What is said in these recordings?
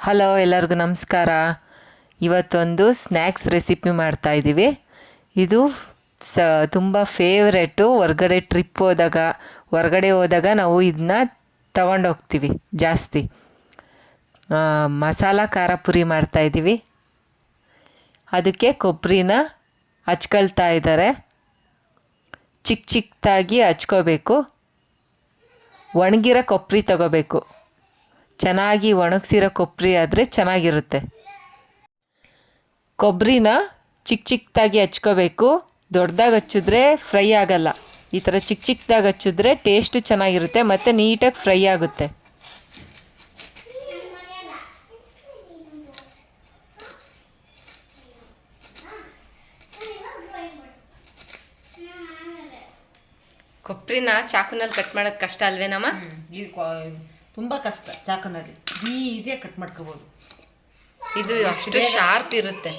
Hello, ಎಲ್ಲರಿಗೂ ನಮಸ್ಕಾರ. ಇವತ್ತೊಂದು ಸ್ನ್ಯಾಕ್ಸ್ ರೆಸಿಪಿ ಮಾಡ್ತಾಯಿದ್ದೀವಿ. ಇದು ತುಂಬ ಫೇವ್ರೆಟು. ಹೊರಗಡೆ ಹೋದಾಗ ನಾವು ಇದನ್ನ ತಗೊಂಡೋಗ್ತೀವಿ ಜಾಸ್ತಿ. ಮಸಾಲ ಖಾರ ಪುರಿ ಮಾಡ್ತಾಯಿದ್ದೀವಿ. ಅದಕ್ಕೆ ಕೊಬ್ಬರಿನ ಹಚ್ಕೊಳ್ತಾ ಇದ್ದಾರೆ. ಚಿಕ್ಕ ಚಿಕ್ಕದಾಗಿ ಹಚ್ಕೋಬೇಕು. ಒಣಗಿರೋ ಕೊಬ್ಬರಿ ತಗೋಬೇಕು. ಚೆನ್ನಾಗಿ ಒಣಗಿಸಿರೋ ಕೊಬ್ಬರಿ ಆದರೆ ಚೆನ್ನಾಗಿರುತ್ತೆ. ಕೊಬ್ಬರಿನ ಚಿಕ್ಕ ಚಿಕ್ಕದಾಗಿ ಹಚ್ಕೋಬೇಕು. ದೊಡ್ಡದಾಗಿ ಹಚ್ಚಿದ್ರೆ ಫ್ರೈ ಆಗಲ್ಲ. ಈ ಥರ ಚಿಕ್ಕ ಚಿಕ್ಕದಾಗಿ ಹಚ್ಚಿದ್ರೆ ಟೇಸ್ಟು ಚೆನ್ನಾಗಿರುತ್ತೆ ಮತ್ತು ನೀಟಾಗಿ ಫ್ರೈ ಆಗುತ್ತೆ. ಕೊಬ್ಬರಿನ ಚಾಕುನಲ್ಲಿ ಕಟ್ ಮಾಡೋದು ಕಷ್ಟ ಅಲ್ವೇನಮ್ಮ? ಇದು ತುಂಬ ಕಷ್ಟ. ಚಾಕುನಲ್ಲಿ ಈಸಿಯಾಗಿ ಕಟ್ ಮಾಡ್ಕೋಬೋದು. ಇದು ಅಷ್ಟು ಶಾರ್ಪ್ ಇರುತ್ತೆ.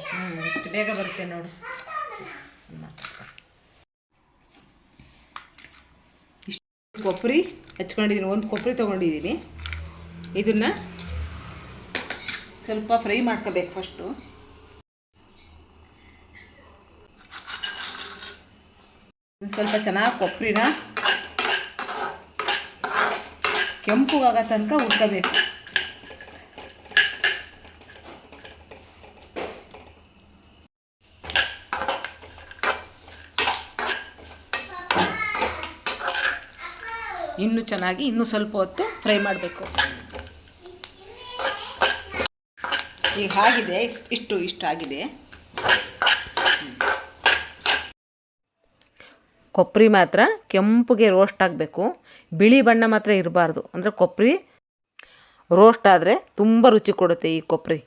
ಇಷ್ಟು ಬೇಗ ಬರುತ್ತೆ ನೋಡು. ಇಷ್ಟು ಕೊಬ್ಬರಿ ಹಚ್ಕೊಂಡಿದ್ದೀನಿ. ಒಂದು ಕೊಬ್ಬರಿ ತೊಗೊಂಡಿದ್ದೀನಿ. ಇದನ್ನು ಸ್ವಲ್ಪ ಫ್ರೈ ಮಾಡ್ಕೋಬೇಕು. ಫಸ್ಟು ಸ್ವಲ್ಪ ಚೆನ್ನಾಗಿ ಕೊಬ್ಬರಿನ ಕೆಂಪುಗಾಗೋ ತನಕ ಹುರ್ಕೋಬೇಕು. ಇನ್ನೂ ಸ್ವಲ್ಪ ಹೊತ್ತು ಫ್ರೈ ಮಾಡಬೇಕು. ಈಗ ಆಗಿದೆ. ಇಷ್ಟು ಆಗಿದೆ. ಕೊಬ್ಬರಿ ಮಾತ್ರ ಕೆಂಪುಗೆ ರೋಸ್ಟ್ ಆಗಬೇಕು. ಬಿಳಿ ಬಣ್ಣ ಮಾತ್ರ ಇರಬಾರ್ದು. ಅಂದರೆ ಕೊಬ್ಬರಿ ರೋಸ್ಟ್ ಆದರೆ ತುಂಬ ರುಚಿ ಕೊಡುತ್ತೆ ಈ ಕೊಬ್ಬರಿ.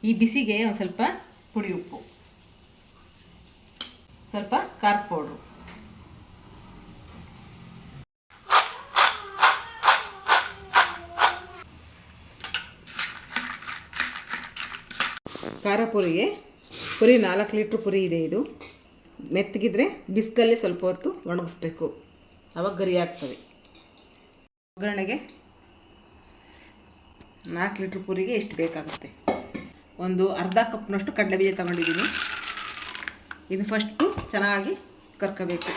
ಈ ಬಿಸಿಗೆ ಒಂದು ಸ್ವಲ್ಪ ಪುಡಿ ಉಪ್ಪು, ಸ್ವಲ್ಪ ಖಾರ ಪೌಡ್ರು, ಖಾರ ಪುರಿಗೆ 4 ಲೀಟ್ರ್ ಪುರಿ ಇದೆ. ಇದು ಮೆತ್ತಗಿದ್ರೆ ಬಿಸಿಲಲ್ಲಿ ಸ್ವಲ್ಪ ಹೊತ್ತು ಒಣಗಿಸ್ಬೇಕು. ಅವಾಗ ಗರಿ ಆಗ್ತವೆ. ಒಗ್ಗರಣೆಗೆ 4 ಲೀಟ್ರ್ ಪುರಿಗೆ ಎಷ್ಟು ಬೇಕಾಗುತ್ತೆ. ಒಂದು ಅರ್ಧ ಕಪ್ನಷ್ಟು ಕಡಲೆಬೀಜ ತಗೊಂಡಿದ್ದೀನಿ. ಇದು ಫಸ್ಟು ಚೆನ್ನಾಗಿ ಕರ್ಕೋಬೇಕು.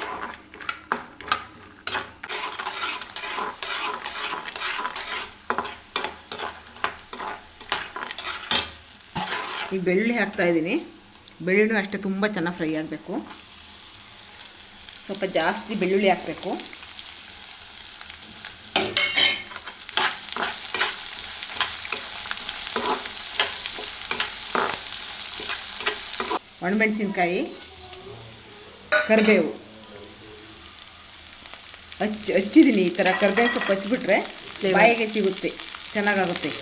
ಈಗ ಬೆಳ್ಳುಳ್ಳಿ ಹಾಕ್ತಾಯಿದ್ದೀನಿ. ಬೆಳ್ಳುಳ್ಳಿ ಅಷ್ಟೇ ತುಂಬ ಚೆನ್ನಾಗಿ ಫ್ರೈ ಆಗಬೇಕು. ಸ್ವಲ್ಪ ಜಾಸ್ತಿ ಬೆಳ್ಳುಳ್ಳಿ ಹಾಕಬೇಕು. ಒಣಮೆಣಸಿನ್ಕಾಯಿ, ಕರಿಬೇವು ಹಚ್ಚಿದ್ದೀನಿ. ಈ ಥರ ಕರಿಬೇವು ಸೊಪ್ಪು ಹಚ್ಚಿಬಿಟ್ರೆ ಬಾಯಿಗೆ ಸಿಗುತ್ತೆ, ಚೆನ್ನಾಗಾಗುತ್ತೆ.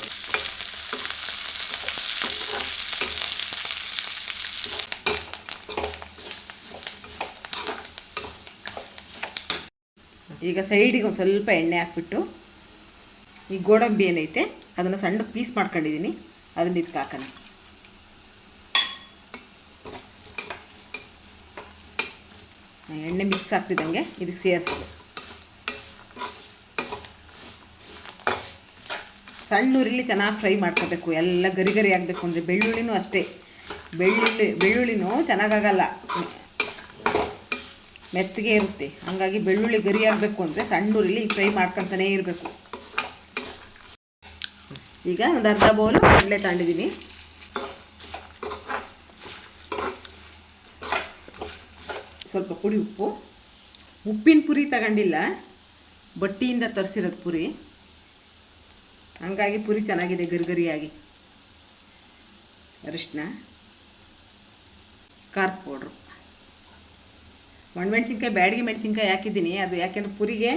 ಈಗ ಸೈಡಿಗೆ ಒಂದು ಸ್ವಲ್ಪ ಎಣ್ಣೆ ಹಾಕ್ಬಿಟ್ಟು ಈ ಗೋಡಂಬಿ ಏನೈತೆ ಅದನ್ನು ಸಣ್ಣ ಪೀಸ್ ಮಾಡ್ಕೊಂಡಿದ್ದೀನಿ. ಅದನ್ನ ಇದಕ್ಕೆ ಹಾಕೋಣ. ಎಣ್ಣೆ ಮಿಕ್ಸ್ ಆಗ್ತಿದ್ದಂಗೆ ಇದಕ್ಕೆ ಸೇರಿಸೋದು. ಸಣ್ಣ ಉರಿಲಿ ಚೆನ್ನಾಗಿ ಫ್ರೈ ಮಾಡ್ಕೋಬೇಕು. ಎಲ್ಲ ಗರಿ ಗರಿ ಆಗಬೇಕು. ಅಂದರೆ ಬೆಳ್ಳುಳ್ಳಿನೂ ಅಷ್ಟೇ. ಬೆಳ್ಳುಳ್ಳಿನೂ ಚೆನ್ನಾಗಾಗಲ್ಲ, ಮೆತ್ತಗೆ ಇರುತ್ತೆ. ಹಾಗಾಗಿ ಬೆಳ್ಳುಳ್ಳಿ ಗರಿ ಆಗಬೇಕು ಅಂದರೆ ಸಣ್ಣ ಉರಿಲಿ ಫ್ರೈ ಮಾಡ್ಕೊತಾನೇ ಇರಬೇಕು. ಈಗ ಒಂದು ಅರ್ಧ ಬೌಲ್ ಕಡಲೆ ತಗೊಂಡಿದ್ದೀನಿ. ಸ್ವಲ್ಪ ಪುಡಿ ಉಪ್ಪು. ಉಪ್ಪಿನ ಪುರಿ ತಗೊಂಡಿಲ್ಲ, ಬಟ್ಟಿಯಿಂದ ತರಿಸಿರೋದು ಪುರಿ. ಹಾಗಾಗಿ ಪುರಿ ಚೆನ್ನಾಗಿದೆ ಗರಿಗರಿಯಾಗಿ. ಅರಿಶಿನ, ಖಾರ ಪೌಡ್ರು, ಒಣಮೆಣ್ಸಿನ್ಕಾಯಿ, ಬ್ಯಾಡಗಿ ಮೆಣಸಿನ್ಕಾಯಿ ಹಾಕಿದ್ದೀನಿ. ಅದು ಯಾಕೆಂದ್ರೆ ಪುರಿಗೆ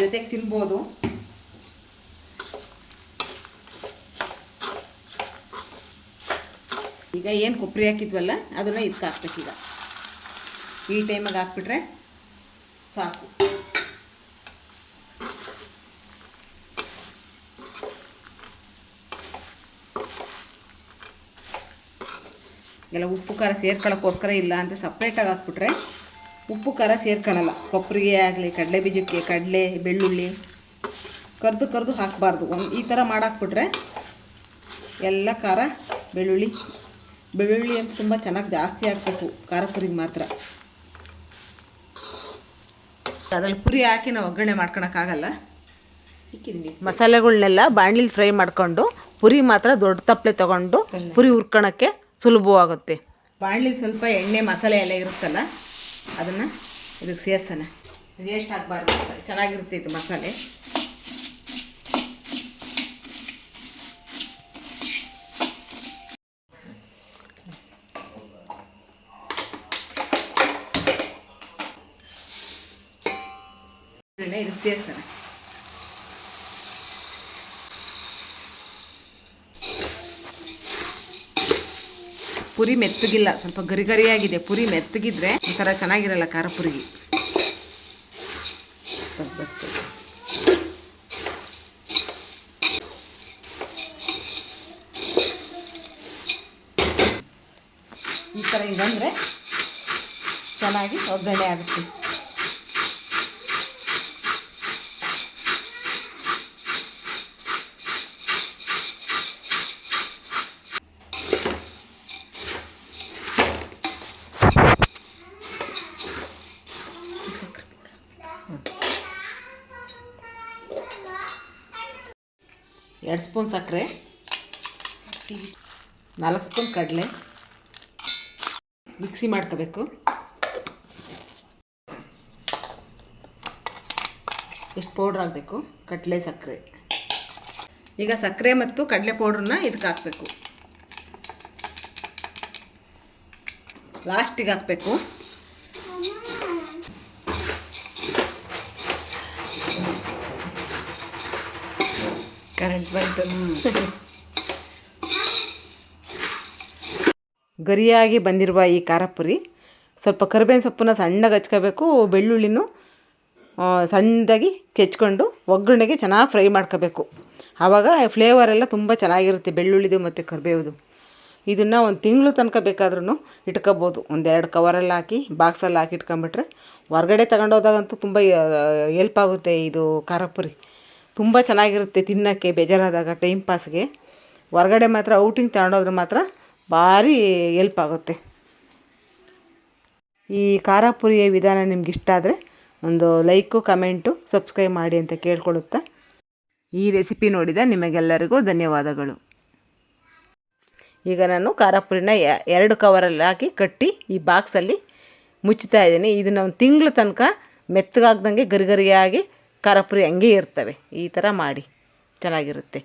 ಜೊತೆಗೆ ತಿನ್ಬೋದು. ಈಗ ಏನು ಕೊಬ್ಬರಿ ಹಾಕಿದ್ವಲ್ಲ ಅದನ್ನು ಇದಕ್ಕೆ ಹಾಕ್ಬೇಕೀಗ. ಈ ಟೈಮಿಗೆ ಹಾಕ್ಬಿಟ್ರೆ ಸಾಕು. ಎಲ್ಲ ಉಪ್ಪು ಖಾರ ಸೇರ್ಕೊಳ್ಳೋಕ್ಕೋಸ್ಕರ ಇಲ್ಲ ಅಂತ ಸಪ್ರೇಟಾಗಿ ಹಾಕ್ಬಿಟ್ರೆ ಉಪ್ಪು ಖಾರ ಸೇರ್ಕೊಳ್ಳಲ್ಲ. ಕೊಬ್ಬರಿಗೆ ಆಗಲಿ, ಕಡಲೆ ಬೀಜಕ್ಕೆ, ಕಡಲೆ, ಬೆಳ್ಳುಳ್ಳಿ ಕರೆದು ಹಾಕಬಾರ್ದು. ಈ ಥರ ಮಾಡಾಕ್ಬಿಟ್ರೆ ಎಲ್ಲ ಖಾರ ಬೆಳ್ಳುಳ್ಳಿ ಅಂತ ತುಂಬ ಚೆನ್ನಾಗಿ ಜಾಸ್ತಿ ಹಾಕಬೇಕು ಖಾರ ಪುರಿಗೆ ಮಾತ್ರ. ಅದ್ರಲ್ಲಿ ಪುರಿ ಹಾಕಿ ನಾವು ಒಗ್ಗರಣೆ ಮಾಡ್ಕೊಳಕ್ಕಾಗಲ್ಲ. ಮಸಾಲೆಗಳನ್ನೆಲ್ಲ ಬಾಣಲಿಲಿ ಫ್ರೈ ಮಾಡಿಕೊಂಡು ಪುರಿ ಮಾತ್ರ ದೊಡ್ಡ ತಪ್ಪಲೆ ತೊಗೊಂಡು ಪುರಿ ಹುರ್ಕೊಳಕ್ಕೆ ಸುಲಭವಾಗುತ್ತೆ. ಬಾಣಲಿಲಿ ಸ್ವಲ್ಪ ಎಣ್ಣೆ ಮಸಾಲೆ ಎಲ್ಲ ಇರುತ್ತಲ್ಲ ಅದನ್ನು ಇದಕ್ಕೆ ಸೇರ್ಸೋಣ. ವೇಸ್ಟ್ ಆಗಬಾರ್ದು, ಚೆನ್ನಾಗಿರುತ್ತೆ ಇದು ಮಸಾಲೆ. ಇದಕ್ಕೆ ಸೇರ್ಸೋಣ. ಪುರಿ ಮೆತ್ತಗಿಲ್ಲ, ಸ್ವಲ್ಪ ಗರಿಗರಿಯಾಗಿದೆ. ಪುರಿ ಮೆತ್ತಗಿದ್ರೆ ಒಂಥರ ಚೆನ್ನಾಗಿರಲ್ಲ ಖಾರ ಪುರಿಗೆ. ಈ ಥರ ಹಿಂಗಂದರೆ ಚೆನ್ನಾಗಿ ಒಗ್ಗರಣೆ ಆಗುತ್ತೆ. ಎರಡು ಸ್ಪೂನ್ ಸಕ್ಕರೆ, 4 ಸ್ಪೂನ್ ಕಡಲೆ ಮಿಕ್ಸಿ ಮಾಡ್ಕೋಬೇಕು. ಎಷ್ಟು ಪೌಡ್ರ್ ಹಾಕಬೇಕು? ಕಡಲೆ ಸಕ್ಕರೆ. ಈಗ ಸಕ್ಕರೆ ಮತ್ತು ಕಡಲೆ ಪೌಡ್ರನ್ನ ಇದಕ್ಕೆ ಹಾಕಬೇಕು. ಲಾಸ್ಟಿಗೆ ಹಾಕಬೇಕು. ಕರೆಂಟ್ ಬಂತು. ಗರಿಯಾಗಿ ಬಂದಿರುವ ಈ ಖಾರ ಪುರಿ ಸ್ವಲ್ಪ ಕರಿಬೇವಿನ ಸೊಪ್ಪನ್ನ ಸಣ್ಣಗೆ ಹಚ್ಕೋಬೇಕು. ಬೆಳ್ಳುಳ್ಳಿನೂ ಸಣ್ಣದಾಗಿ ಕೆಚ್ಕೊಂಡು ಒಗ್ಗರಣೆಗೆ ಚೆನ್ನಾಗಿ ಫ್ರೈ ಮಾಡ್ಕೋಬೇಕು. ಆವಾಗ ಫ್ಲೇವರೆಲ್ಲ ತುಂಬ ಚೆನ್ನಾಗಿರುತ್ತೆ ಬೆಳ್ಳುಳ್ಳಿದು ಮತ್ತು ಕರಿಬೇವುದು. ಇದನ್ನು 1 ತಿಂಗಳು ತನಕ ಬೇಕಾದ್ರೂ ಇಟ್ಕೋಬೋದು. 1-2 ಕವರಲ್ಲಿ ಹಾಕಿ ಬಾಕ್ಸಲ್ಲಿ ಹಾಕಿ ಇಟ್ಕೊಂಬಿಟ್ರೆ ಹೊರಗಡೆ ತಗೊಂಡೋದಾಗಂತೂ ತುಂಬ ಹೆಲ್ಪ್ ಆಗುತ್ತೆ. ಇದು ಖಾರ ಪುರಿ ತುಂಬ ಚೆನ್ನಾಗಿರುತ್ತೆ ತಿನ್ನೋಕ್ಕೆ. ಬೇಜಾರಾದಾಗ ಟೈಮ್ ಪಾಸ್ಗೆ ಹೊರಗಡೆ ಮಾತ್ರ ಔಟಿಂಗ್ ತಗೊಂಡೋದ್ರೆ ಮಾತ್ರ ಭಾರಿ ಹೆಲ್ಪ್ ಆಗುತ್ತೆ. ಈ ಖಾರ ಪುರಿಯ ವಿಧಾನ ನಿಮ್ಗೆ ಇಷ್ಟ ಆದರೆ ಒಂದು ಲೈಕು, ಕಮೆಂಟು, ಸಬ್ಸ್ಕ್ರೈಬ್ ಮಾಡಿ ಅಂತ ಕೇಳ್ಕೊಳ್ಳುತ್ತಾ ಈ ರೆಸಿಪಿ ನೋಡಿದ ನಿಮಗೆಲ್ಲರಿಗೂ ಧನ್ಯವಾದಗಳು. ಈಗ ನಾನು ಖಾರ ಪುರಿನ 2 ಕವರಲ್ಲಿ ಹಾಕಿ ಕಟ್ಟಿ ಈ ಬಾಕ್ಸಲ್ಲಿ ಮುಚ್ತಾ ಇದ್ದೀನಿ. ಇದನ್ನು 1 ತಿಂಗಳು ತನಕ ಮೆತ್ತಗಾಗ್ದಂಗೆ ಗರಿಗರಿಯಾಗಿ ಖಾರ ಪುರಿ ಹಂಗೆ ಇರ್ತವೆ. ಈ ಥರ ಮಾಡಿ ಚೆನ್ನಾಗಿರುತ್ತೆ.